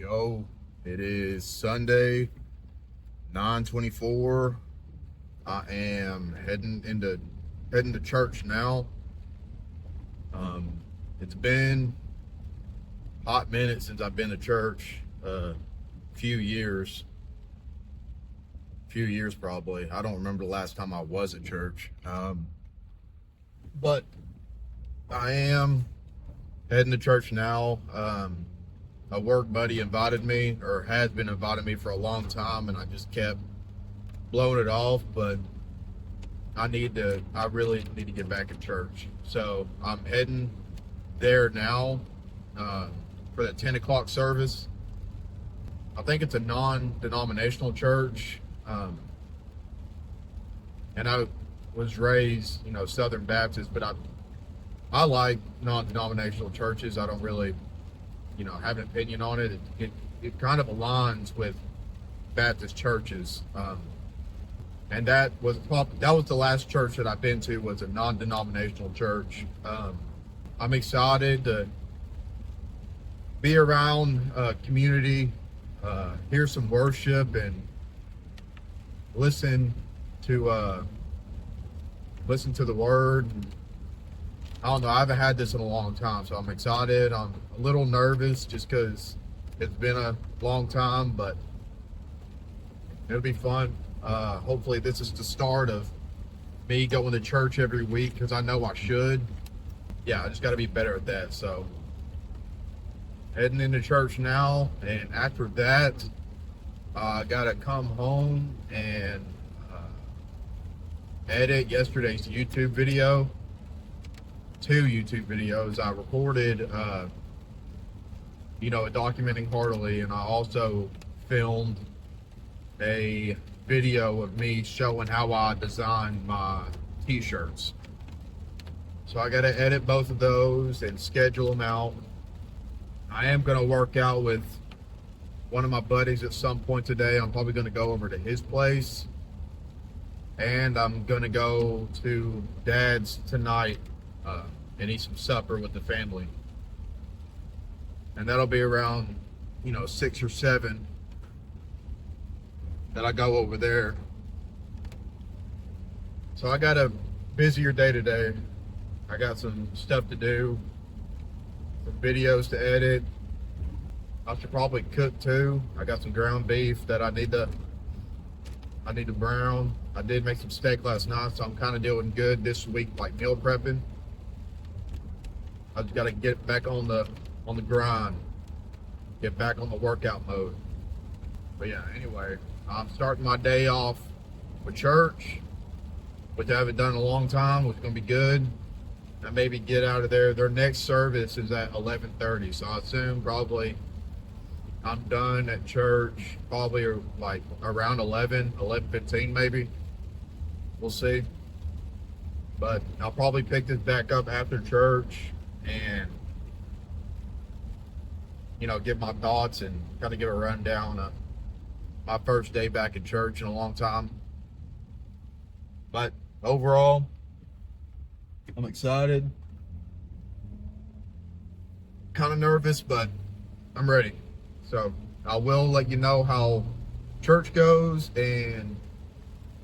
Yo, it is Sunday, 9:24. I am heading to church now. It's been a hot minute since I've been to church. Few years probably. I don't remember the last time I was at church. But I am heading to church now. A work buddy invited me, or has been inviting me for a long time, and I just kept blowing it off. But I really need to get back in church. So I'm heading there now for the 10 o'clock service. I think it's a non-denominational church. And I was raised, Southern Baptist, but I like non-denominational churches. I don't really, have an opinion on it. It kind of aligns with Baptist churches. And that was the last church that I've been to, was a non-denominational church. I'm excited to be around community, hear some worship, and listen to the word. I don't know, I haven't had this in a long time, so I'm excited. I'm a little nervous just because it's been a long time, but it'll be fun. Hopefully this is the start of me going to church every week, because I know I should. Yeah, I just got to be better at that. So heading into church now, and after that I gotta come home and edit yesterday's YouTube video. 2 YouTube videos. I recorded documenting Heartily, and I also filmed a video of me showing how I designed my t-shirts. So I gotta edit both of those and schedule them out. I am gonna work out with one of my buddies at some point today. I'm probably gonna go over to his place, and I'm gonna go to Dad's tonight and eat some supper with the family. And that'll be around 6 or 7 that I go over there. So I got a busier day today. I got some stuff to do, some videos to edit. I should probably cook too. I got some ground beef that I need to brown. I did make some steak last night, so I'm kind of doing good this week, like meal prepping. I just got to get back on the grind, get back on the workout mode. But yeah, anyway, I'm starting my day off with church, which I haven't done in a long time, which is going to be good. I maybe get out of there. Their next service is at 11:30, so I assume probably I'm done at church probably like around 11:15 maybe. We'll see. But I'll probably pick this back up after church and give my thoughts and kind of give a rundown of my first day back in church in a long time. But overall, I'm excited. Kind of nervous, but I'm ready. So I will let you know how church goes and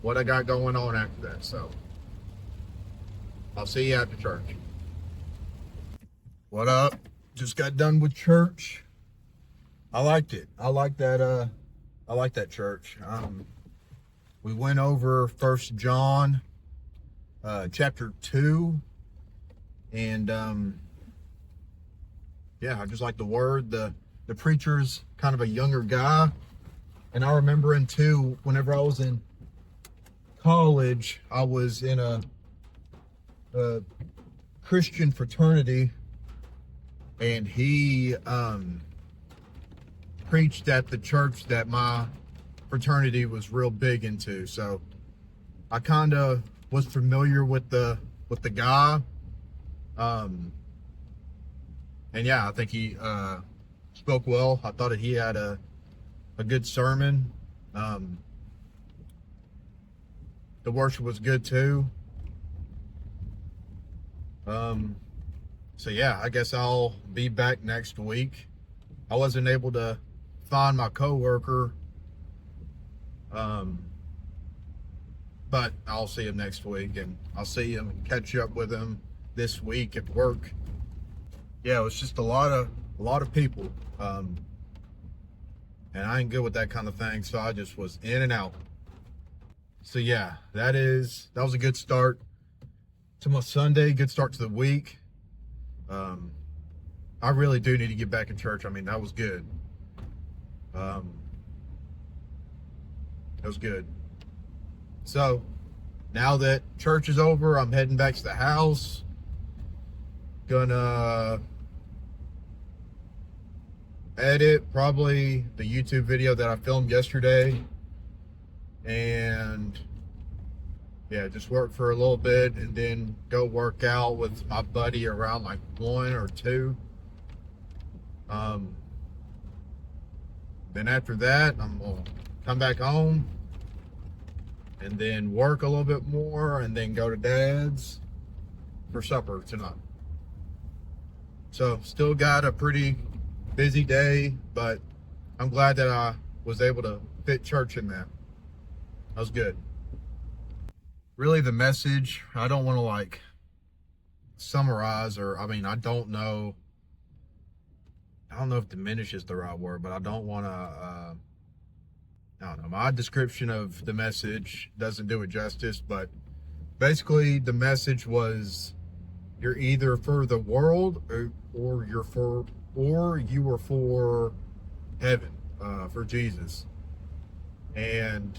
what I got going on after that. So I'll see you after church. What up? Just got done with church. I liked it. I like that church. We went over 1 John chapter 2, and I just like the word. The preacher's kind of a younger guy, and I remember whenever I was in college, I was in a Christian fraternity, and he preached at the church that my fraternity was real big into. So I kind of was familiar with the guy, and yeah, I think he spoke well. I thought that he had a good sermon. The worship was good too. So yeah, I guess I'll be back next week. I wasn't able to find my coworker. But I'll see him next week, and I'll see him and catch up with him this week at work. Yeah, it was just a lot of people, and I ain't good with that kind of thing, so I just was in and out. So yeah, that was a good start to my Sunday, good start to the week. I really do need to get back in church. I mean, that was good. That was good. So now that church is over, I'm heading back to the house. Gonna edit probably the YouTube video that I filmed yesterday, and yeah, just work for a little bit and then go work out with my buddy around like 1 or 2. Then after that, I'm gonna come back home and then work a little bit more and then go to Dad's for supper tonight. So still got a pretty busy day, but I'm glad that I was able to fit church in that. That was good. Really, the message, I don't want to like summarize, or I mean, I don't know if diminish is the right word, but I don't want to, I don't know, my description of the message doesn't do it justice, but basically the message was, you're either for the world or you are for heaven, for Jesus. And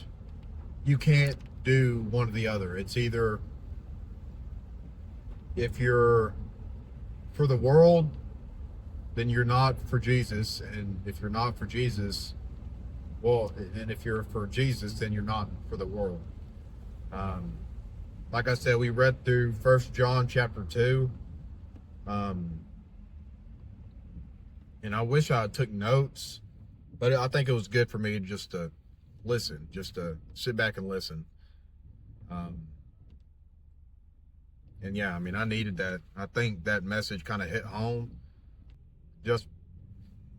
you can't do one or the other. It's either, if you're for the world, then you're not for Jesus, and if you're not for Jesus, well, and if you're for Jesus, then you're not for the world. Like I said, we read through 1 John chapter 2, and I wish I took notes, but I think it was good for me just to listen, just to sit back and listen. And yeah, I mean, I needed that. I think that message kind of hit home just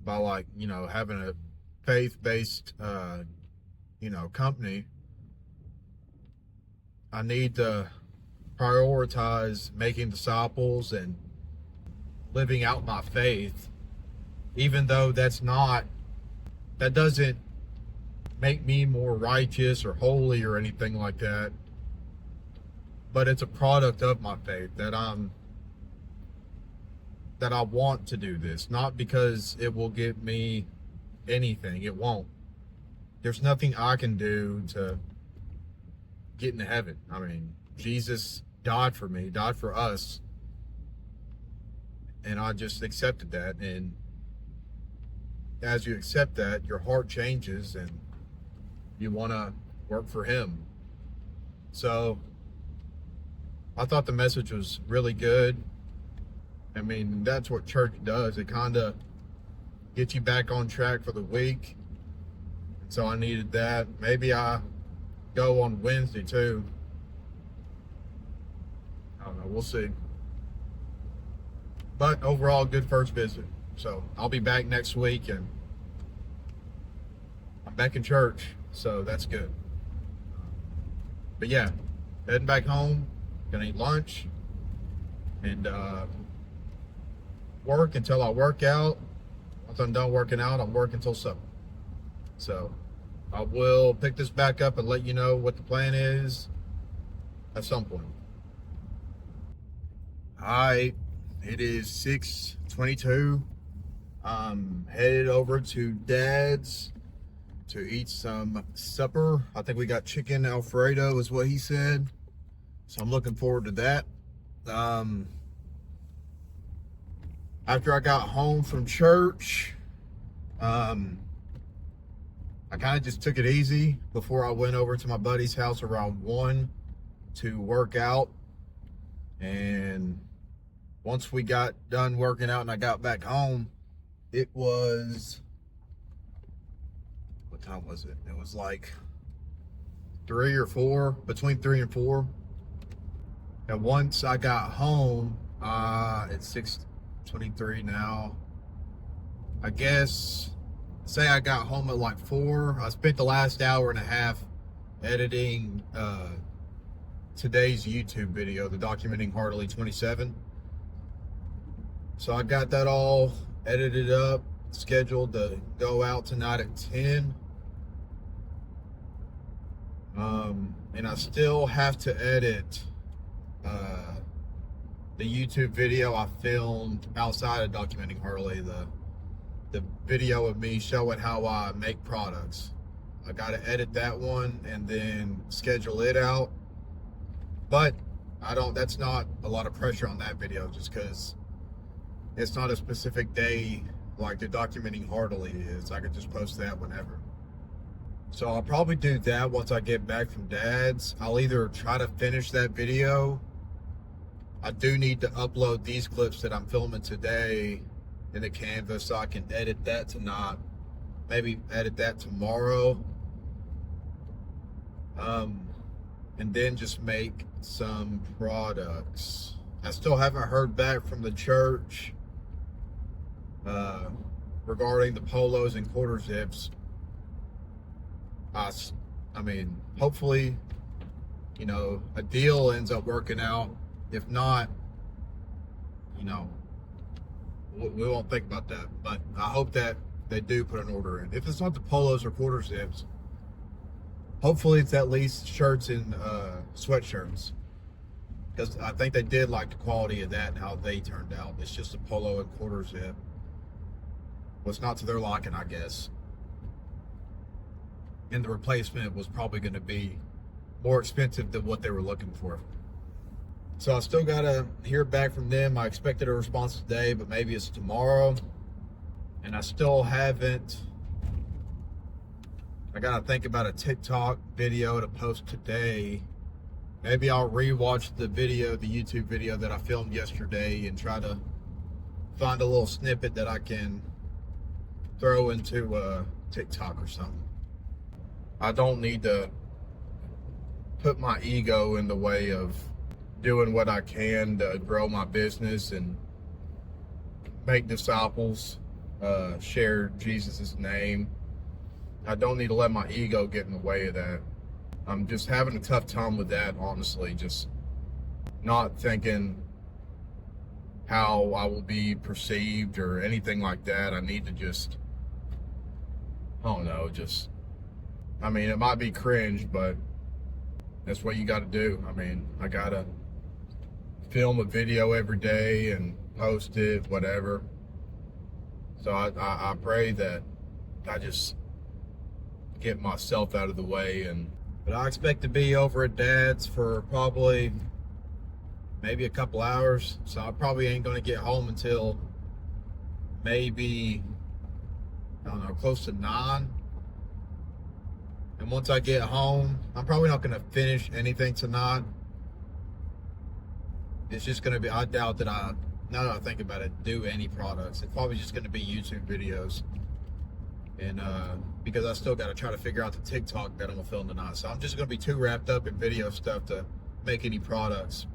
by, like, you know, having a faith-based, company. I need to prioritize making disciples and living out my faith, even though that doesn't make me more righteous or holy or anything like that. But it's a product of my faith that I want to do this, not because it will give me anything. It won't. There's nothing I can do to get into heaven. I mean, Jesus died for me, died for us, and I just accepted that. And as you accept that, your heart changes and you want to work for him. So I thought the message was really good. I mean, that's what church does. It kind of gets you back on track for the week. So I needed that. Maybe I go on Wednesday too. I don't know. We'll see. But overall, good first visit. So I'll be back next week, and I'm back in church. So that's good. But yeah, heading back home. Gonna eat lunch and work until I work out. Once I'm done working out, I'm working until supper. So I will pick this back up and let you know what the plan is at some point. Alright, it is 6:22. I'm headed over to Dad's to eat some supper. I think we got chicken Alfredo is what he said. So I'm looking forward to that. After I got home from church, I kind of just took it easy before I went over to my buddy's house around 1 to work out. And once we got done working out and I got back home, it was, what time was it? It was like 3 or 4, between 3 and 4. And once I got home, it's 6:23 now. I guess say I got home at like 4. I spent the last hour and a half editing today's YouTube video, the documenting Heartily 27. So I got that all edited up, scheduled to go out tonight at 10. And I still have to edit the YouTube video I filmed outside of documenting Heartily, the video of me showing how I make products. I got to edit that one and then schedule it out. But that's not a lot of pressure on that video, just because it's not a specific day like the documenting Heartily is. I could just post that whenever. So I'll probably do that once I get back from Dad's. I'll either try to finish that video. I do need to upload these clips that I'm filming today in the Canvas so I can edit that tonight. Maybe edit that tomorrow. And then just make some products. I still haven't heard back from the church regarding the polos and quarter zips. I mean, hopefully, a deal ends up working out. If not, we won't think about that. But I hope that they do put an order in. If it's not the polos or quarter zips, hopefully it's at least shirts and sweatshirts. Because I think they did like the quality of that and how they turned out. It's just a polo and quarter zip. Well, it's not to their liking, I guess. And the replacement was probably going to be more expensive than what they were looking for. So I still got to hear back from them. I expected a response today, but maybe it's tomorrow. And I still haven't. I got to think about a TikTok video to post today. Maybe I'll rewatch the YouTube video that I filmed yesterday and try to find a little snippet that I can throw into TikTok or something. I don't need to put my ego in the way of doing what I can to grow my business and make disciples, share Jesus' name. I don't need to let my ego get in the way of that. I'm just having a tough time with that, honestly. Just not thinking how I will be perceived or anything like that. I need to just, I don't know, it might be cringe, but that's what you got to do. I got to film a video every day and post it, whatever. So I pray that I just get myself out of the way. But I expect to be over at Dad's for probably maybe a couple hours. So I probably ain't going to get home until maybe, close to 9. And once I get home, I'm probably not going to finish anything tonight. It's just going to be, I doubt that now that I think about it, do any products. It's probably just going to be YouTube videos. And because I still got to try to figure out the TikTok that I'm going to film tonight. So I'm just going to be too wrapped up in video stuff to make any products.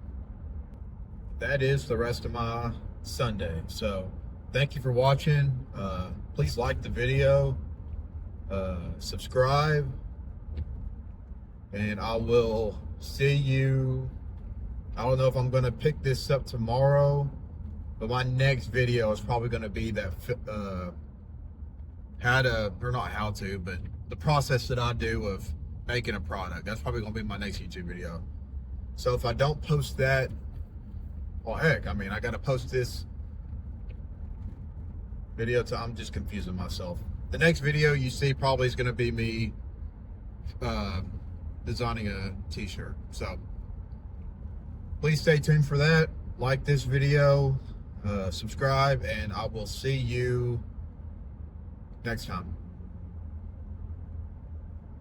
That is the rest of my Sunday. So thank you for watching. Please like the video. Subscribe. And I will see you. I don't know if I'm going to pick this up tomorrow, but my next video is probably going to be that but the process that I do of making a product. That's probably going to be my next YouTube video. So if I don't post that, well, heck, I got to post this video. I'm just confusing myself. The next video you see probably is going to be me designing a t-shirt. So please stay tuned for that. Like this video, subscribe, and I will see you next time.